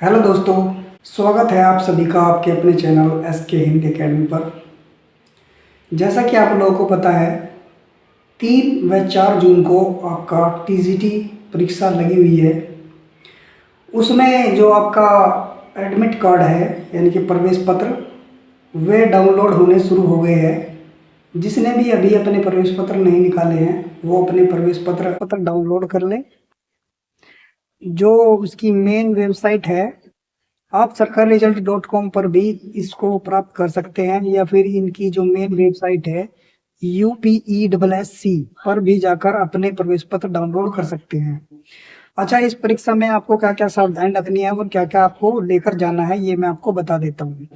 Hello दोस्तों, स्वागत है आप सभी का आपके अपने चैनल SK हिंदी अकेडमी पर। जैसा कि आप लोगों को पता है, 3 व 4 जून को आपका TGT परीक्षा लगी हुई है। उसमें जो आपका एडमिट कार्ड है यानी कि प्रवेश पत्र, वे डाउनलोड होने शुरू हो गए हैं। जिसने भी अभी अपने प्रवेश पत्र नहीं निकाले हैं वो अपने प्रवेश पत्र डाउनलोड कर लें। जो उसकी मेन वेबसाइट है, आप sarkarresult.com पर भी इसको प्राप्त कर सकते हैं, या फिर इनकी जो मेन वेबसाइट है UPESSC पर भी जाकर अपने प्रवेश पत्र डाउनलोड कर सकते हैं। अच्छा, इस परीक्षा में आपको क्या क्या सावधानी रखनी है और क्या क्या आपको लेकर जाना है, ये मैं आपको बता देता हूँ।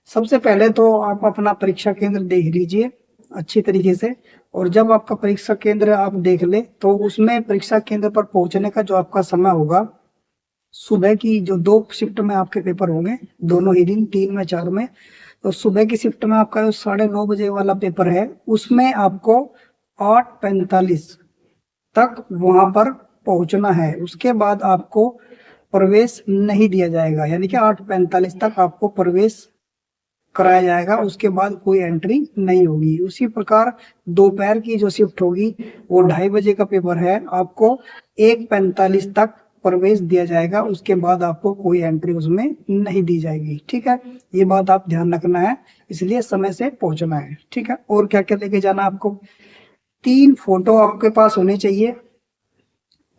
सबसे पहले तो आप अपना परीक्षा केंद्र देख लीजिए अच्छी तरीके से। और जब आपका परीक्षा केंद्र आप देख ले तो उसमें परीक्षा केंद्र पर पहुंचने का जो आपका समय होगा, सुबह की जो 2 शिफ्ट में आपके पेपर होंगे दोनों ही दिन, 3 व 4 में। तो सुबह की शिफ्ट में आपका जो 9:30 बजे वाला पेपर है उसमें आपको 8:45 तक वहां पर पहुंचना है। उसके बाद आपको प्रवेश नहीं दिया जाएगा, यानी कि 8:45 तक आपको प्रवेश कराया जाएगा। उसके बाद कोई एंट्री नहीं होगी। उसी प्रकार दोपहर की जो शिफ्ट होगी वो 2:30 बजे का पेपर है, आपको 1:45 तक प्रवेश दिया जाएगा। उसके बाद आपको कोई एंट्री उसमें नहीं दी जाएगी। ठीक है, ये बात आप ध्यान रखना है, इसलिए समय से पहुंचना है। ठीक है, और क्या क्या लेके जाना आपको, 3 फोटो आपके पास होने चाहिए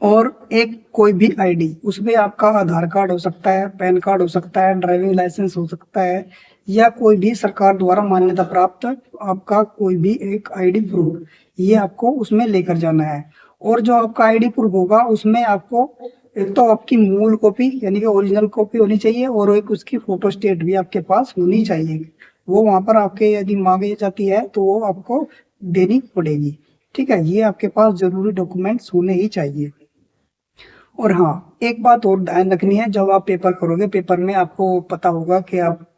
और एक कोई भी आईडी। उसमें आपका आधार कार्ड हो सकता है, पैन कार्ड हो सकता है, ड्राइविंग लाइसेंस हो सकता है, या कोई भी सरकार द्वारा मान्यता प्राप्त आपका कोई भी एक आईडी प्रूफ, ये आपको उसमें लेकर जाना है। और जो आपका आईडी प्रूफ होगा उसमें आपको एक तो आपकी मूल कॉपी यानी कि ओरिजिनल कॉपी होनी चाहिए, और एक उसकी फोटो स्टेट भी आपके पास होनी चाहिए। वो वहां पर आपके यदि मांगी जाती है तो वो आपको देनी पड़ेगी। ठीक है, ये आपके पास जरूरी डॉक्यूमेंट्स होने ही चाहिए। और हाँ, एक बात और ध्यान रखनी है, जब आप पेपर करोगे, पेपर में आपको पता होगा कि आप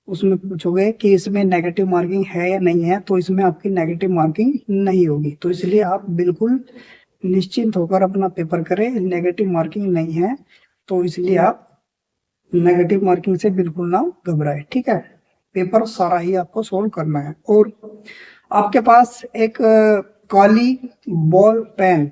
उसमें पूछोगे कि इसमें नेगेटिव मार्किंग है या नहीं है, तो इसमें आपकी नेगेटिव मार्किंग नहीं होगी। तो इसलिए आप बिल्कुल निश्चिंत होकर अपना पेपर करें, नेगेटिव मार्किंग नहीं है। तो इसलिए आप नेगेटिव मार्किंग से बिल्कुल ना घबराए। ठीक है, पेपर सारा ही आपको सोल्व करना है। और आपके पास एक काली बॉल पेन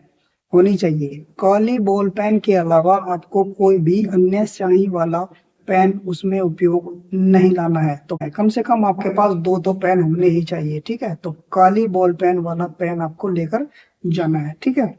होनी चाहिए। काली बॉल पेन के अलावा आपको कोई भी अन्य स्याही वाला पेन उसमें उपयोग नहीं लाना है। तो कम से कम आपके पास 2 पेन होने ही चाहिए। ठीक है, तो काली बॉल पेन वाला पेन आपको लेकर जाना है। ठीक है,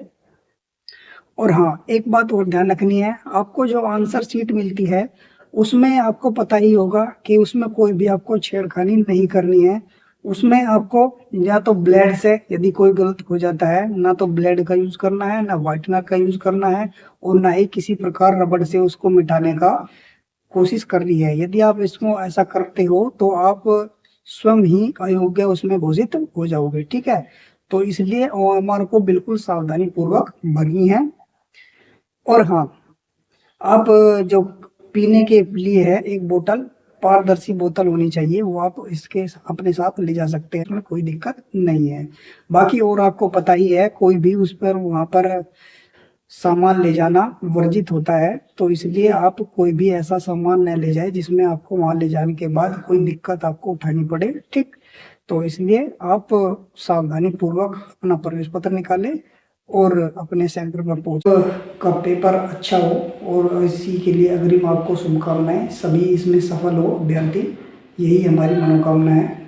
और हाँ, एक बात और ध्यान रखनी है, आपको जो आंसर शीट मिलती है उसमें आपको पता ही होगा कि उसमें कोई भी आपको छेड़खानी नहीं करनी है। उसमें आपको या तो ब्लेड से यदि कोई गलत हो जाता है, ना तो ब्लेड का यूज करना है, ना व्हाइटनर का यूज करना है, और ना ही किसी प्रकार रबड़ से उसको मिटाने का कोशिश करनी है। यदि आप इसको ऐसा करते हो तो आप स्वयं ही अयोग्य उसमें घोषित हो जाओगे। ठीक है, तो इसलिए हमारे को बिल्कुल सावधानी पूर्वक भरनी है। और हाँ, आप जो पीने के लिए है एक बोतल, पारदर्शी बोतल होनी चाहिए, वो आप इसके अपने साथ ले जा सकते हैं, इसमें कोई दिक्कत नहीं है। बाकी और आपको पता ही है, कोई भी उस पर वहां पर सामान ले जाना वर्जित होता है। तो इसलिए आप कोई भी ऐसा सामान न ले जाए जिसमें आपको वहां ले जाने के बाद कोई दिक्कत आपको उठानी पड़े। ठीक, तो इसलिए आप सावधानी पूर्वक अपना प्रवेश पत्र निकालें और अपने सेंटर पर पहुंच का पेपर अच्छा हो। और इसी के लिए अग्रिम आपको शुभकामनाएं, सभी इसमें सफल हो अभ्यर्थी, यही हमारी मनोकामना है।